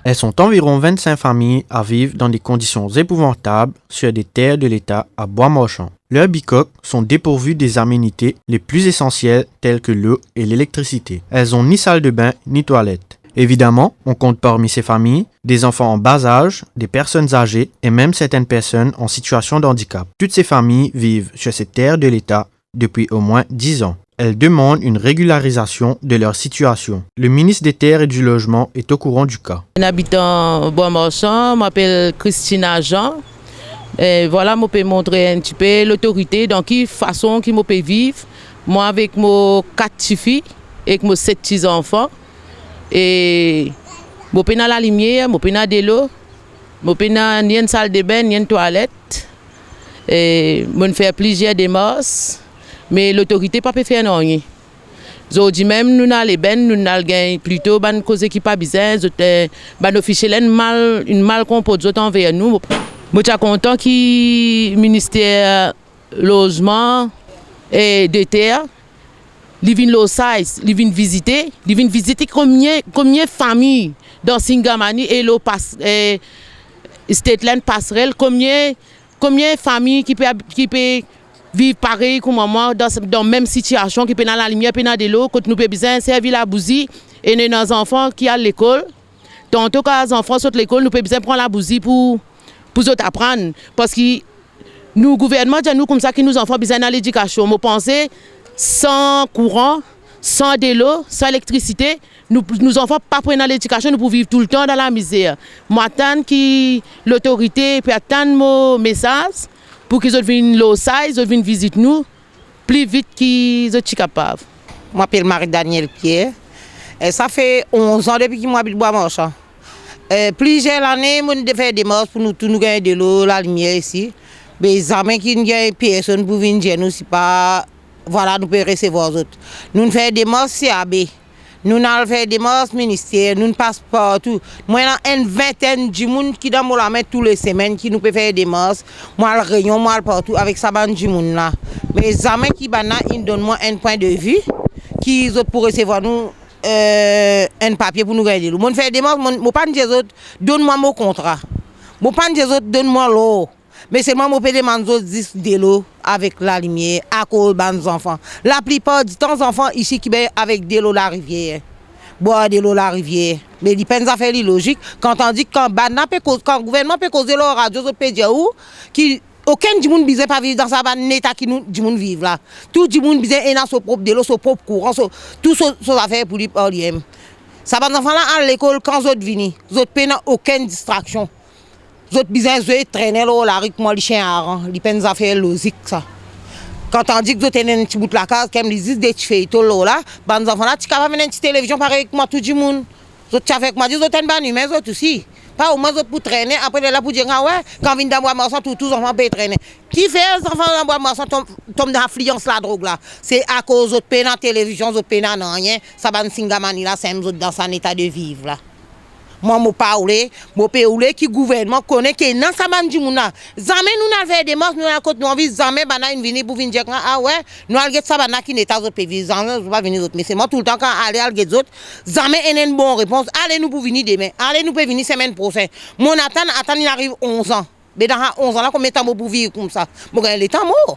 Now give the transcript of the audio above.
Elles sont environ 25 familles à vivre dans des conditions épouvantables sur des terres de l'État à Bois-Marchand. Leurs bicoques sont dépourvues des aménités les plus essentielles telles que l'eau et l'électricité. Elles ont ni salle de bain ni toilette. Évidemment, on compte parmi ces familles des enfants en bas âge, des personnes âgées et même certaines personnes en situation de handicap. Toutes ces familles vivent sur ces terres de l'État depuis au moins 10 ans. Elles demandent une régularisation de leur situation. Le ministre des Terres et du Logement est au courant du cas. Un habitant Bois-Marchand, je m'appelle Christina Jean. Et voilà, je peux montrer un petit peu l'autorité, dans quelle façon je peux vivre. Moi, avec mes 4 petites filles et mes 7 petits enfants. Et je peux dans la lumière, je peux dans de l'eau, je peux dans ni une salle de bain, ni une toilette. Et je fais plusieurs démarches. Mais l'autorité ne peut pas faire rien. Je dis même, nous n'allons pas, nous allons plutôt ban cause qui pas besoin, ban officiel une mal composée envers nous. Je suis content que le ministère logement et de terre vient visiter combien de familles dans Singamani et le Stateland passerelle, combien de familles qui peut vivre pareil comme moi dans la même situation, qui peut dans la lumière, qui dans de l'eau, quand nous avons besoin de servir la bousie et nos enfants qui sont à l'école. Tantôt quand les enfants sont à l'école, nous avons besoin de prendre la bousie pour apprendre. Parce que nous, le gouvernement, nous comme ça, que nos enfants ont besoin de l'éducation. Je pense sans courant, sans de l'eau, sans électricité, nos enfants ne prennent pas l'éducation, nous pouvons vivre tout le temps dans la misère. Moi, j'attends que l'autorité peut attendre mon message pour qu'ils viennent ils viennent visiter nous plus vite qu'ils sont capables. Je m'appelle Marie-Danielle Pierre. Et ça fait 11 ans depuis que je habite Bois-Marchand. Plusieurs années, je fais des marches pour nous gagner de l'eau, la lumière ici. Mais les amis qui n'ont pas personne pour venir nous, c'est pas. Voilà, nous pouvons recevoir les autres. Nous faisons des marches CAB. Nous avons fait des marches ministère, nous passons partout. Moi, il y a une vingtaine de monde qui dans la main toutes les semaines qui nous peut faire des marches. Moi, le rayon, moi, partout avec ça bande de monde là. Mais les amis qui ils donnent moi un point de vue qui autres pour recevoir nous un papier pour nous gagner. Moi, je fais des marches, moi pas des autres donne-moi mon contrat. Moi pas des autres donne-moi l'eau. Mais c'est moi qui demande 10 de l'eau avec la lumière à cause des enfants. La plupart du temps, les enfants ici qui sont avec de l'eau la rivière. Boire de l'eau la rivière. Mais il peine à faire logique. Quand on dit que quand le gouvernement peut causer la radio, ça peut dire qui aucun du monde ne pas vivre dans sa banne état qui nous du monde vivre là. Tout du monde besoin est dans son propre de l'eau, son propre courant, tout ça affaire pour lui parler. Ça va enfants là à l'école quand ils viennent, ils peine aucune distraction. Les autres besoin de traîner là, la rue, moi, les chiens à rang, les peines à faire logique, ça. Quand on dit que vous avez un petit bout de la case, comme ils disent des petits feuilletons là, les enfants là, tu peux venir une petite télévision pareil que moi, tout le monde. Vous avez avec moi, vous avez une bonne humeur, vous aussi. Pas au moins pour traîner, après là pour dire, ah ouais, quand vient dans Bois-Marchand, tous les enfants peuvent traîner. Qui fait les enfants dans Bois-Marchand tombent dans l'affluence la drogue là? C'est à cause de peine en télévision, de peine en rien, ça va Singamani là, c'est dans son état de vivre là. Moi, je parle qui gouvernement connaît que dans sa bande du monde. Jamais nous avons fait des marches, nous avons nous envie jamais bana une venir pour venir dire ah ouais, nous allons ça bana qui n'est pas autre pays, jamais pas venir autre. Mais c'est moi tout le temps quand aller al get autres, jamais une bonne réponse. Allez nous pour venir demain, allez nous pour venir semaine prochaine. Mon attend il arrive 11 ans. Mais dans 11 ans là combien de temps pour vivre comme ça? Bon, il est temps mort.